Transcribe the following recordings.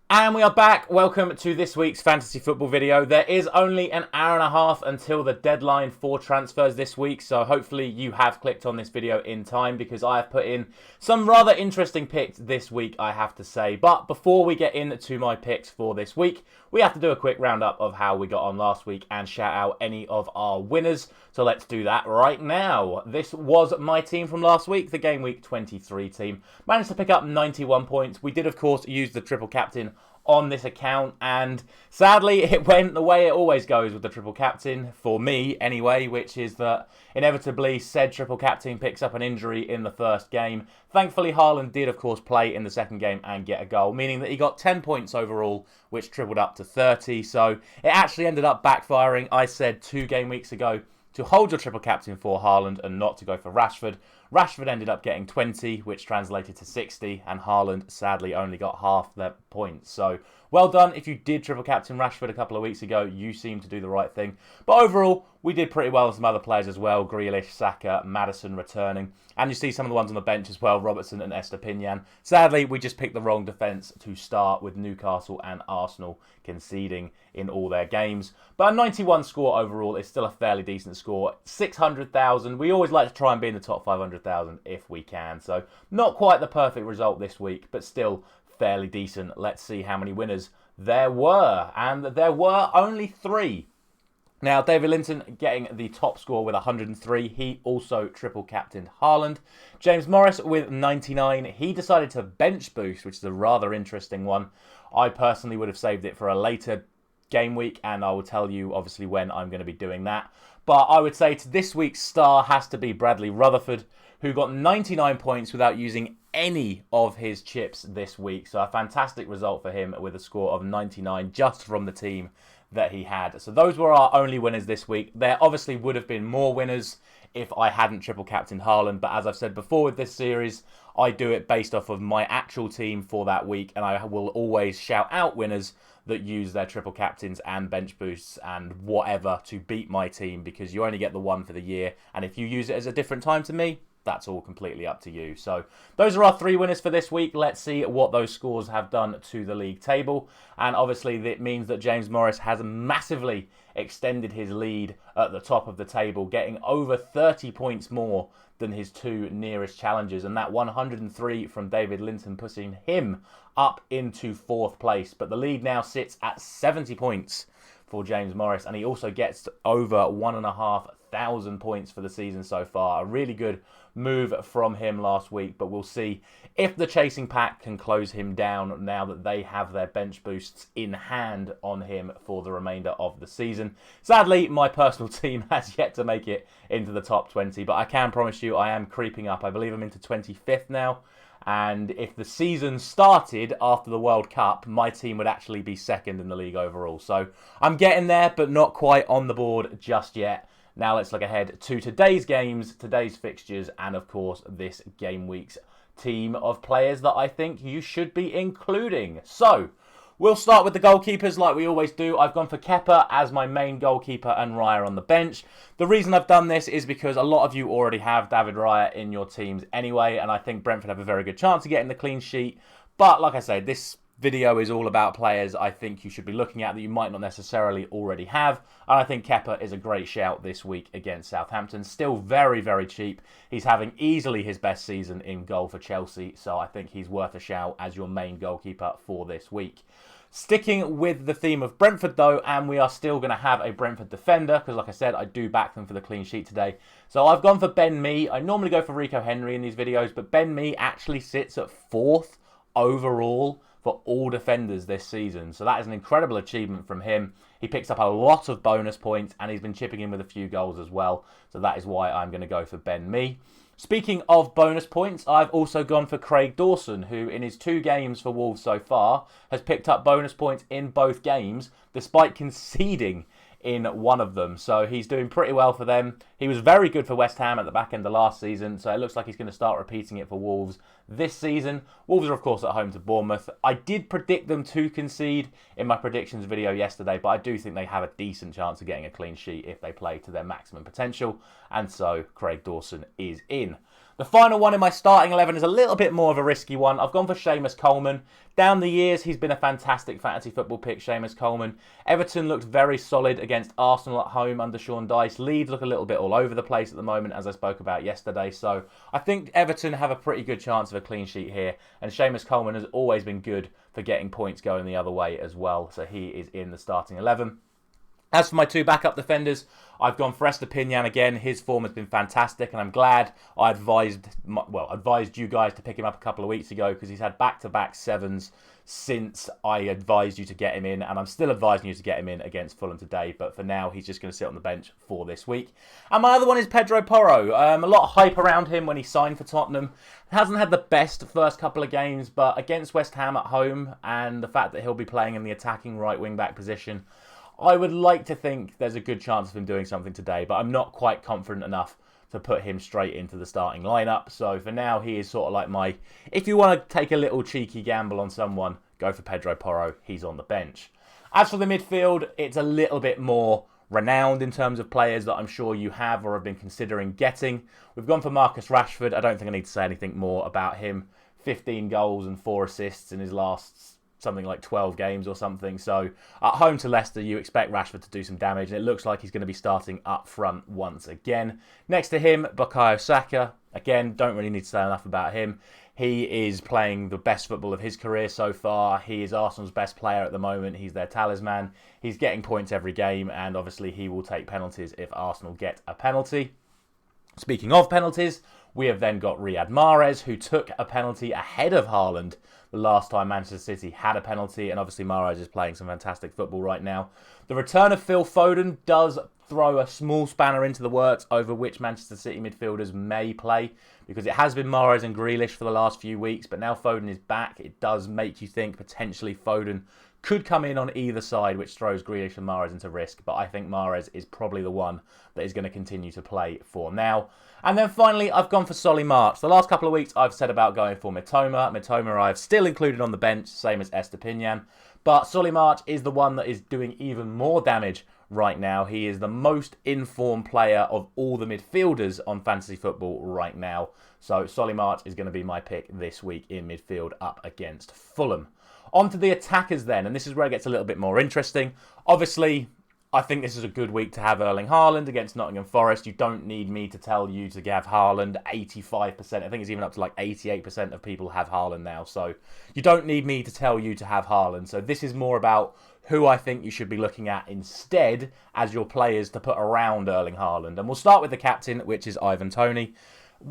And we are back. Welcome to this week's fantasy football video. There is only an hour and a half until the deadline for transfers this week, so hopefully you have clicked on this video in time because I have put in some rather interesting picks this week, I have to say. But before we get into my picks for this week, we have to do a quick roundup of how we got on last week and shout out any of our winners. So let's do that right now. This was my team from last week, the Game Week 23 team. Managed to pick up 91 points. We did, of course, use the triple captain on this account, and sadly it went the way it always goes with the triple captain, for me anyway, which is that inevitably said triple captain picks up an injury in the first game. Thankfully Haaland did of course play in the second game and get a goal, meaning that he got 10 points overall, which tripled up to 30, so it actually ended up backfiring. I said 2 game weeks ago to hold your triple captain for Haaland and not to go for Rashford. Rashford ended up getting 20, which translated to 60, and Haaland sadly only got half their points. So well done if you did triple captain Rashford a couple of weeks ago. You seem to do the right thing. But overall, we did pretty well with some other players as well. Grealish, Saka, Maddison returning. And you see some of the ones on the bench as well, Robertson and Estepinian. Sadly, we just picked the wrong defence to start, with Newcastle and Arsenal conceding in all their games. But a 91 score overall is still a fairly decent score. 600,000. We always like to try and be in the top 500,000 if we can. So not quite the perfect result this week, but still fairly decent. Let's see how many winners there were. And there were only 3. Now, David Linton getting the top score with 103. He also triple captained Haaland. James Morris with 99. He decided to bench boost, which is a rather interesting one. I personally would have saved it for a later game week, and I will tell you obviously when I'm going to be doing that. But I would say this week's star has to be Bradley Rutherford, who got 99 points without using any of his chips this week. So a fantastic result for him with a score of 99 just from the team that he had. So those were our only winners this week. There obviously would have been more winners if I hadn't triple captained Haaland, but as I've said before with this series, I do it based off of my actual team for that week, and I will always shout out winners that use their triple captains and bench boosts and whatever to beat my team, because you only get the one for the year, and if you use it as a different time to me, that's all completely up to you. So those are our 3 winners for this week. Let's see what those scores have done to the league table. And obviously that means that James Morris has massively extended his lead at the top of the table, getting over 30 points more than his 2 nearest challengers. And that 103 from David Linton pushing him up into 4th place. But the lead now sits at 70 points for James Morris, and he also gets over 1,500 points for the season so far. A really good move from him last week, but we'll see if the chasing pack can close him down now that they have their bench boosts in hand on him for the remainder of the season. Sadly, my personal team has yet to make it into the top 20, but I can promise you I am creeping up. I believe I'm into 25th now. And if the season started after the World Cup, my team would actually be 2nd in the league overall. So I'm getting there, but not quite on the board just yet. Now let's look ahead to today's games, today's fixtures, and of course this game week's team of players that I think you should be including. So we'll start with the goalkeepers like we always do. I've gone for Kepa as my main goalkeeper and Raya on the bench. The reason I've done this is because a lot of you already have David Raya in your teams anyway, and I think Brentford have a very good chance of getting the clean sheet. But like I say, this video is all about players I think you should be looking at that you might not necessarily already have. And I think Kepa is a great shout this week against Southampton. Still very, very cheap. He's having easily his best season in goal for Chelsea, so I think he's worth a shout as your main goalkeeper for this week. Sticking with the theme of Brentford though, and we are still going to have a Brentford defender, because like I said, I do back them for the clean sheet today. So I've gone for Ben Mee. I normally go for Rico Henry in these videos, but Ben Mee actually sits at 4th overall for all defenders this season. So that is an incredible achievement from him. He picks up a lot of bonus points, and he's been chipping in with a few goals as well. So that is why I'm going to go for Ben Mee. Speaking of bonus points, I've also gone for Craig Dawson, who in his 2 games for Wolves so far has picked up bonus points in both games, despite conceding in one of them. So he's doing pretty well for them. He was very good for West Ham at the back end of last season, so it looks like he's going to start repeating it for Wolves this season. Wolves are, of course, at home to Bournemouth. I did predict them to concede in my predictions video yesterday, but I do think they have a decent chance of getting a clean sheet if they play to their maximum potential, and so Craig Dawson is in. The final one in my starting 11 is a little bit more of a risky one. I've gone for Seamus Coleman. Down the years, he's been a fantastic fantasy football pick, Seamus Coleman. Everton looked very solid against Arsenal at home under Sean Dyche. Leeds look a little bit all over the place at the moment, as I spoke about yesterday. So I think Everton have a pretty good chance of a clean sheet here. And Seamus Coleman has always been good for getting points going the other way as well. So he is in the starting 11. As for my two backup defenders, I've gone for Estepinian again. His form has been fantastic, and I'm glad I advised you guys to pick him up a couple of weeks ago, because he's had back-to-back sevens since I advised you to get him in, and I'm still advising you to get him in against Fulham today, but for now, he's just going to sit on the bench for this week. And my other one is Pedro Porro. A lot of hype around him when he signed for Tottenham. Hasn't had the best first couple of games, but against West Ham at home, and the fact that he'll be playing in the attacking right wing-back position, I would like to think there's a good chance of him doing something today, but I'm not quite confident enough to put him straight into the starting lineup. So for now, he is sort of like my, if you want to take a little cheeky gamble on someone, go for Pedro Porro. He's on the bench. As for the midfield, it's a little bit more renowned in terms of players that I'm sure you have or have been considering getting. We've gone for Marcus Rashford. I don't think I need to say anything more about him. 15 goals and 4 assists in his last something like 12 games or something. So at home to Leicester, you expect Rashford to do some damage, and it looks like he's going to be starting up front once again. Next to him, Bukayo Saka. Again, don't really need to say enough about him. He is playing the best football of his career so far. He is Arsenal's best player at the moment. He's their talisman. He's getting points every game, and obviously he will take penalties if Arsenal get a penalty. Speaking of penalties, we have then got Riyad Mahrez, who took a penalty ahead of Haaland the last time Manchester City had a penalty, and obviously Mahrez is playing some fantastic football right now. The return of Phil Foden does throw a small spanner into the works over which Manchester City midfielders may play, because it has been Mahrez and Grealish for the last few weeks, but now Foden is back. It does make you think potentially Foden could come in on either side, which throws Grealish and Mahrez into risk, but I think Mahrez is probably the one that is going to continue to play for now. And then finally, I've gone for Solly March. The last couple of weeks, I've said about going for Mitoma. Mitoma I've still included on the bench, same as Estepinian. But Solly March is the one that is doing even more damage right now. He is the most informed player of all the midfielders on fantasy football right now. So Solly March is going to be my pick this week in midfield up against Fulham. On to the attackers then, and this is where it gets a little bit more interesting. Obviously, I think this is a good week to have Erling Haaland against Nottingham Forest. You don't need me to tell you to have Haaland. 85%, I think it's even up to like 88% of people have Haaland now. So you don't need me to tell you to have Haaland. So this is more about who I think you should be looking at instead as your players to put around Erling Haaland. And we'll start with the captain, which is Ivan Toney.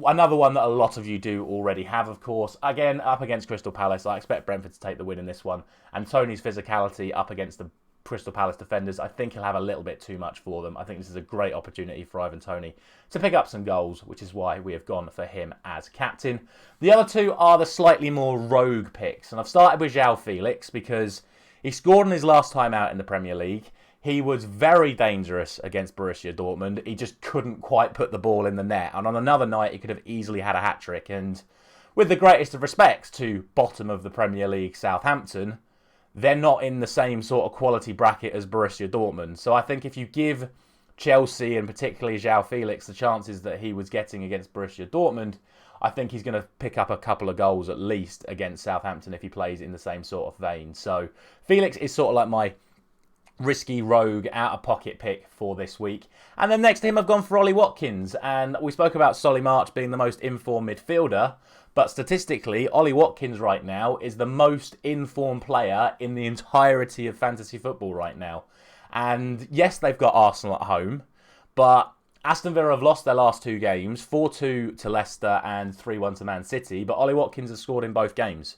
Another one that a lot of you do already have, of course. Again, up against Crystal Palace, I expect Brentford to take the win in this one. And Toney's physicality up against the Crystal Palace defenders, I think he'll have a little bit too much for them. I think this is a great opportunity for Ivan Toney to pick up some goals, which is why we have gone for him as captain. The other two are the slightly more rogue picks. And I've started with João Felix because he scored in his last time out in the Premier League. He was very dangerous against Borussia Dortmund. He just couldn't quite put the ball in the net. And on another night, he could have easily had a hat-trick. And with the greatest of respects to bottom of the Premier League Southampton, they're not in the same sort of quality bracket as Borussia Dortmund. So I think if you give Chelsea and particularly João Felix the chances that he was getting against Borussia Dortmund, I think he's going to pick up a couple of goals at least against Southampton if he plays in the same sort of vein. So Felix is sort of like my risky rogue out-of-pocket pick for this week. And then next to him I've gone for Ollie Watkins. And we spoke about Solly March being the most informed midfielder. But statistically, Ollie Watkins right now is the most informed player in the entirety of fantasy football right now. And yes, they've got Arsenal at home, but Aston Villa have lost their last 2 games, 4-2 to Leicester and 3-1 to Man City, but Ollie Watkins has scored in both games.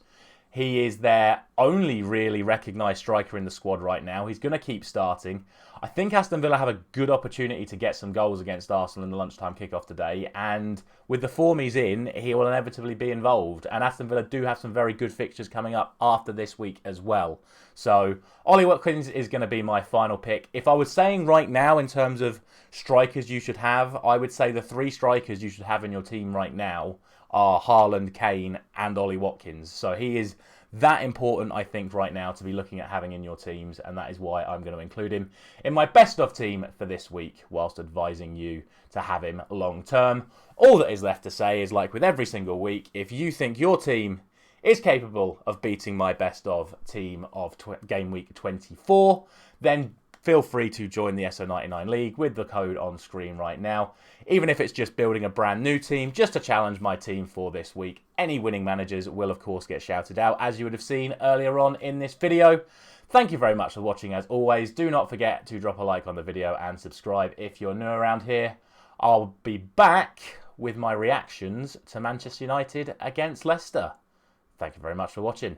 He is their only really recognised striker in the squad right now. He's going to keep starting. I think Aston Villa have a good opportunity to get some goals against Arsenal in the lunchtime kickoff today. And with the form he's in, he will inevitably be involved. And Aston Villa do have some very good fixtures coming up after this week as well. So Ollie Watkins is going to be my final pick. If I was saying right now in terms of strikers you should have, I would say the 3 strikers you should have in your team right now are Haaland, Kane and Ollie Watkins. So he is that important, I think, right now to be looking at having in your teams, and that is why I'm going to include him in my best of team for this week, whilst advising you to have him long term. All that is left to say is, like with every single week, if you think your team is capable of beating my best of team of Game Week 24, then feel free to join the SO99 League with the code on screen right now. Even if it's just building a brand new team, just to challenge my team for this week. Any winning managers will, of course, get shouted out, as you would have seen earlier on in this video. Thank you very much for watching, as always. Do not forget to drop a like on the video and subscribe if you're new around here. I'll be back with my reactions to Manchester United against Leicester. Thank you very much for watching.